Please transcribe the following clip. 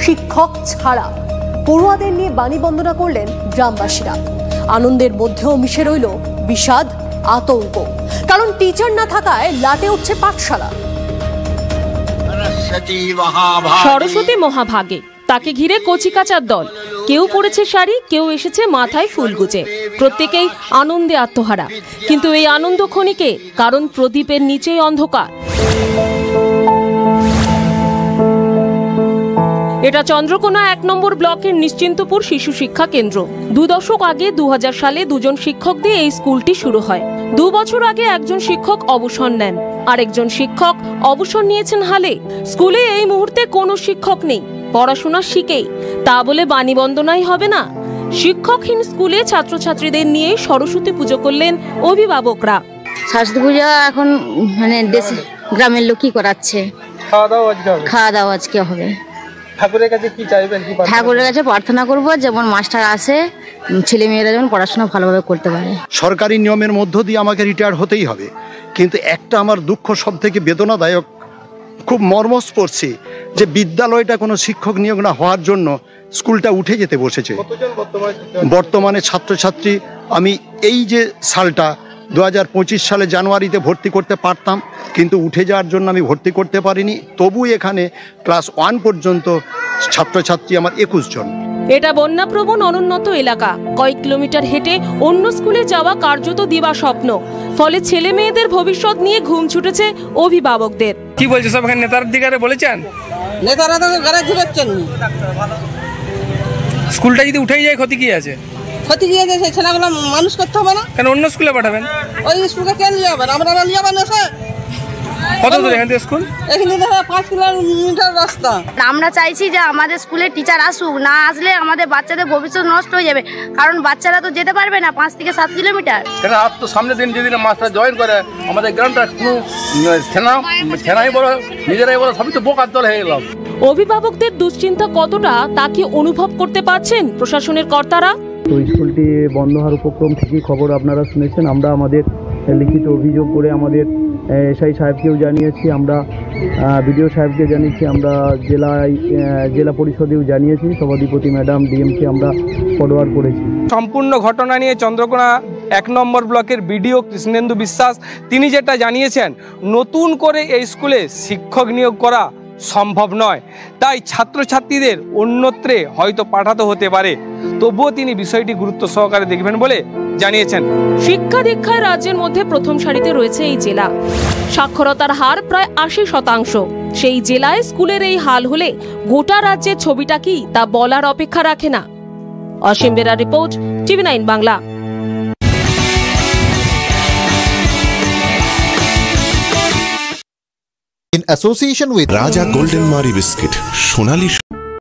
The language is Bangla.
শিক্ষক ছাড়া। পড়ুয়াদের নিয়ে বাণী বন্দনা করলেন গ্রামবাসীরা। আনন্দের মধ্যেও মিশে রইল বিষাদ, আতঙ্ক, কারণ টিচার না থাকায় লাটে উঠছে পাঠশালা। সরস্বতী মহাভাগে, তাকে ঘিরে কচিকাচার দল। কেউ পরেছে শাড়ি, কেউ এসেছে মাথায় ফুল গুজে। প্রত্যেকেই আনন্দে আত্মহারা। কিন্তু এই আনন্দ ক্ষণিকে, কারণ প্রদীপের নিচেই অন্ধকার। এটা চন্দ্রকোনা 1 নম্বর ব্লকের নিশ্চিন্তপুর শিশু শিক্ষা কেন্দ্র। 2 দশক আগে 2000 সালে 2জন শিক্ষক দিয়ে এই স্কুলটি শুরু হয়। 2 বছর আগে একজন শিক্ষক অবসর নেন, আরেকজন শিক্ষক অবসর নিয়েছেন হালে। স্কুলে এই মুহূর্তে কোনো শিক্ষক নেই। পড়াশোনা শিখেই তা বলে বাণী বন্দনাই হবে না। শিক্ষকহীন স্কুলে ছাত্রছাত্রীদের নিয়ে সরস্বতী পুজো করলেন অভিভাবকরা। সরস্বতী পুজো এখন দেশে গ্রামের লোকই করাচ্ছে। খাওয়া দাওয়া আজকে হবে। ঠাকুরের কাছে কি চাইবেন? ঠাকুরের কাছে প্রার্থনা করব যেমন মাস্টার আসে, ছেলে মেয়েরা যেমন পড়াশোনা ভালোভাবে করতে পারে। সরকারি নিয়মের মধ্য দিয়ে আমাকে রিটায়ার হতেই হবে, কিন্তু একটা আমার দুঃখ সব থেকে বেদনাদায়ক, খুব মর্মস্পর্শী, যে বিদ্যালয়টা কোনো শিক্ষক নিয়োগ না হওয়ার জন্য স্কুলটা উঠে যেতে বসেছে। বর্তমানে ছাত্রছাত্রী আমি এই যে সালটা 2025 সালে জানুয়ারিতে ভর্তি করতে পারতাম, কিন্তু উঠে যাওয়ার জন্য আমি ভর্তি করতে পারিনি। তবু এখানে ক্লাস 1 পর্যন্ত ছাত্রছাত্রী আমার 21 জন। এটা বন্যাপ্রবণ অনুন্নত এলাকা। কয়েক কিলোমিটার হেঁটে অন্য স্কুলে যাওয়া কার্যত দিবা স্বপ্ন। ফলে ছেলে মেয়েদের ভবিষ্যৎ নিয়ে ঘুম ছুটেছে অভিভাবকদের। কি বলছে সব এখানে নেতার দিকে বলেছেন? নেতারা তো ঘরে ঢুকাচ্ছেন। স্কুলটা যদি উঠেই যায় ক্ষতি কি আছে? ক্ষতি কি আছে? সেই ছেলেগুলো মানুষ করতে হবে না? কেন অন্য স্কুলে পাঠাবেন? ওই স্কুলকে কেন নিয়ে যাবেন? আমরা নিয়ে যাবেন না স্যার। কত দূর এখান থেকে স্কুল? এখানে 5 কিলোমিটার রাস্তা। আমরা চাইছি যে আমাদের স্কুলে টিচার আসুক। না আসলে আমাদের বাচ্চাদের ভবিষ্যৎ নষ্ট হয়ে যাবে, কারণ বাচ্চারা তো যেতে পারবে না 5 থেকে 7 কিলোমিটার। কেন আজ তো সামনের দিন যদি মাস্টার জয়েন করে আমাদের গ্রামটা কোনো ছেনাই বড় নিজেরাই বড় সবই তো বোকার দল হয়ে গেলাম। অভিভাবকদের দুশ্চিন্তা কতটা তা কি অনুভব করতে পারছেন প্রশাসনের কর্তারা? তো স্কুলটি বন্ধ হওয়ার উপক্রম থেকেই খবর আপনারা শুনেছেন। আমরা আমাদের লিখিত অভিযোগ করে আমাদের এসআই সাহেবকেও জানিয়েছি, আমরা বিডিও সাহেবকে জানিয়েছি, আমরা জেলা পরিষদেও জানিয়েছি, সভাধিপতি ম্যাডাম, ডিএমকে আমরা ফরওয়ার্ড করেছি। সম্পূর্ণ ঘটনা নিয়ে চন্দ্রকোনা 1 নম্বর ব্লকের বিডিও কৃষ্ণেন্দু বিশ্বাস তিনি যেটা জানিয়েছেন, নতুন করে এই স্কুলে শিক্ষক নিয়োগ করা সম্ভব নয়। তাই ছাত্রছাত্রীদের অন্যত্রে হয়তো পাঠাতে হতে পারে, তবুও তিনি বিষয়টি গুরুত্ব সহকারে দেখবেন বলে জানিয়েছেন। শিক্ষা দীক্ষায় রাজ্যের মধ্যে প্রথম সারিতে রয়েছে এই জেলা। সাক্ষরতার হার প্রায় 80%। সেই জেলায় স্কুলের এই হাল হলে গোটা রাজ্যের ছবিটা কি তা বলার অপেক্ষা রাখে না। Asim Bera report, TV9 Bangla. In association with Raja Golden Mari Biscuit, Sonali